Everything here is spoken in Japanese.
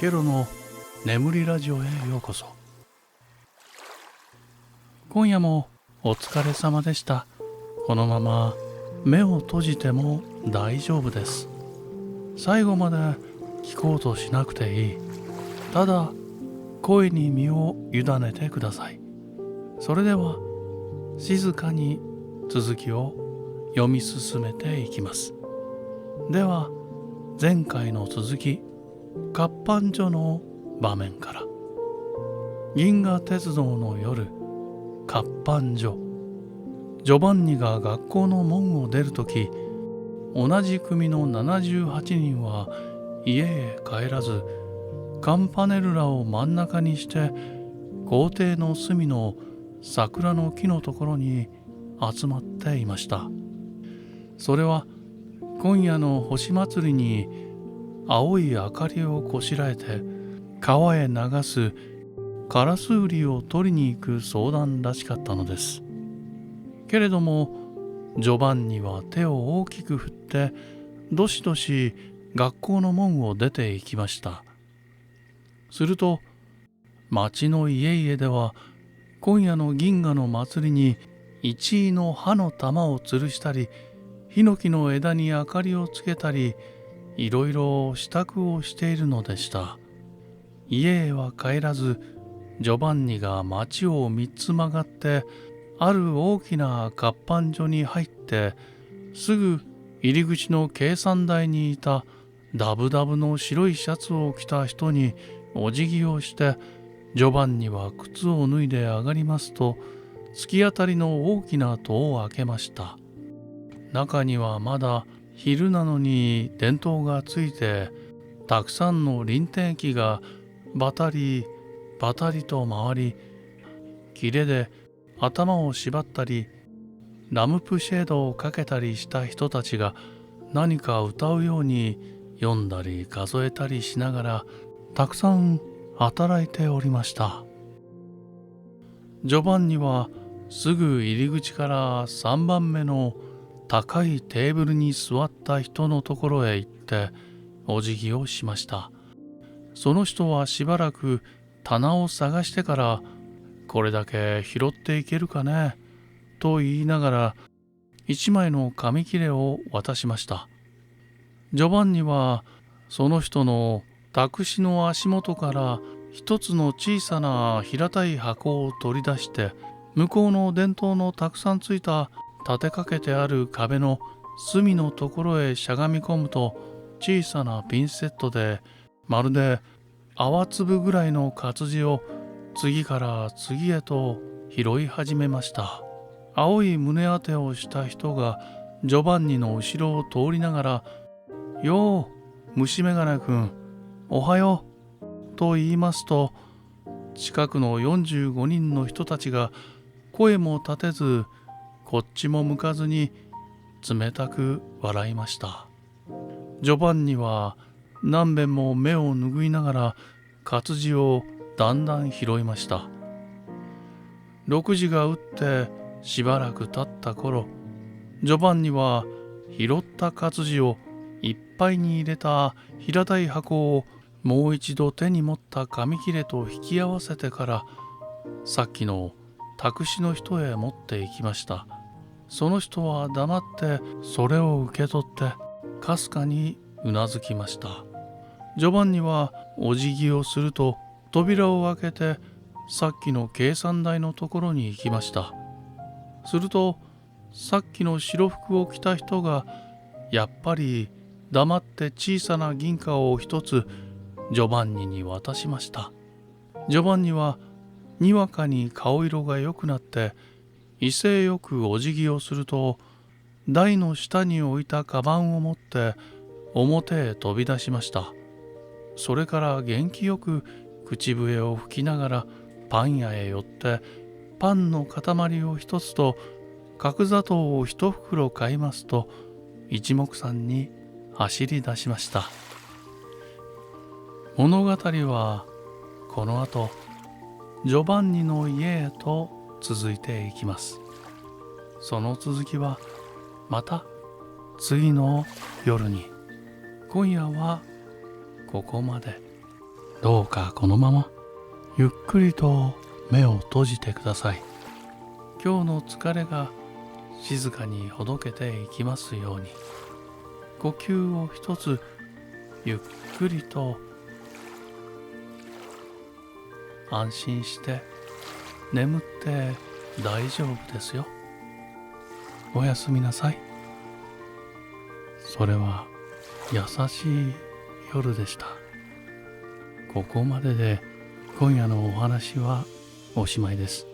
ケロの眠りラジオへようこそ。今夜もお疲れ様でした。このまま目を閉じても大丈夫です。最後まで聞こうとしなくていい。ただ声に身を委ねてください。それでは静かに続きを読み進めていきます。では前回の続き、活版所の場面から。銀河鉄道の夜、活版所。ジョバンニが学校の門を出るとき、同じ組の78人は家へ帰らず、カンパネルラを真ん中にして校庭の隅の桜の木のところに集まっていました。それは今夜の星祭りに青い明かりをこしらえて川へ流すカラスウリを取りに行く相談らしかったのです。けれどもジョバンニは手を大きく振ってどしどし学校の門を出て行きました。すると町の家々では今夜の銀河の祭りに一位の葉の玉を吊るしたり、ヒノキの枝に明かりをつけたり、いろいろ支度をしているのでした。家へは帰らず、ジョバンニが町を3つ曲がってある大きな活版所に入って、すぐ入り口の計算台にいたダブダブの白いシャツを着た人にお辞儀をして、ジョバンニは靴を脱いで上がりますと、突き当たりの大きな戸を開けました。中にはまだ昼なのに電灯がついて、たくさんの輪転機がバタリバタリと回り、切れで頭を縛ったり、ラムプシェードをかけたりした人たちが何か歌うように読んだり数えたりしながら、たくさん働いておりました。ジョバンニはすぐ入り口から3番目の高いテーブルに座った人のところへ行ってお辞儀をしました。その人はしばらく棚を探してから、これだけ拾っていけるかねと言いながら一枚の紙切れを渡しました。ジョバンニはその人の託しの足元から一つの小さな平たい箱を取り出して、向こうの電灯のたくさんついた立てかけてある壁の隅のところへしゃがみ込むと、小さなピンセットでまるで泡粒ぐらいの活字を次から次へと拾い始めました。青い胸当てをした人がジョバンニの後ろを通りながら、よう虫眼鏡くん、おはようと言いますと、近くの45人の人たちが声も立てずこっちも向かずに冷たく笑いました。ジョバンニは何べんも目を拭いながら活字をだんだん拾いました。6時が打ってしばらく経った頃、ジョバンニは拾った活字をいっぱいに入れた平たい箱をもう一度手に持った紙切れと引き合わせてから、さっきの託しの人へ持って行きました。その人は黙ってそれを受け取ってかすかにうなずきました。ジョバンニはお辞儀をすると扉を開けてさっきの計算台のところに行きました。するとさっきの白服を着た人がやっぱり黙って小さな銀貨を一つジョバンニに渡しました。ジョバンニはにわかに顔色が良くなって威勢よくお辞儀をすると、台の下に置いたカバンを持って表へ飛び出しました。それから元気よく口笛を吹きながらパン屋へ寄って、パンの塊を一つと角砂糖を一袋買いますと一目散に走り出しました。物語はこの後ジョバンニの家へと続いていきます。その続きはまた次の夜に。今夜はここまで。どうかこのままゆっくりと目を閉じてください。今日の疲れが静かにほどけていきますように。呼吸を一つゆっくりと安心して眠って大丈夫ですよ。おやすみなさい。それは優しい夜でした。ここまでで今夜のお話はおしまいです。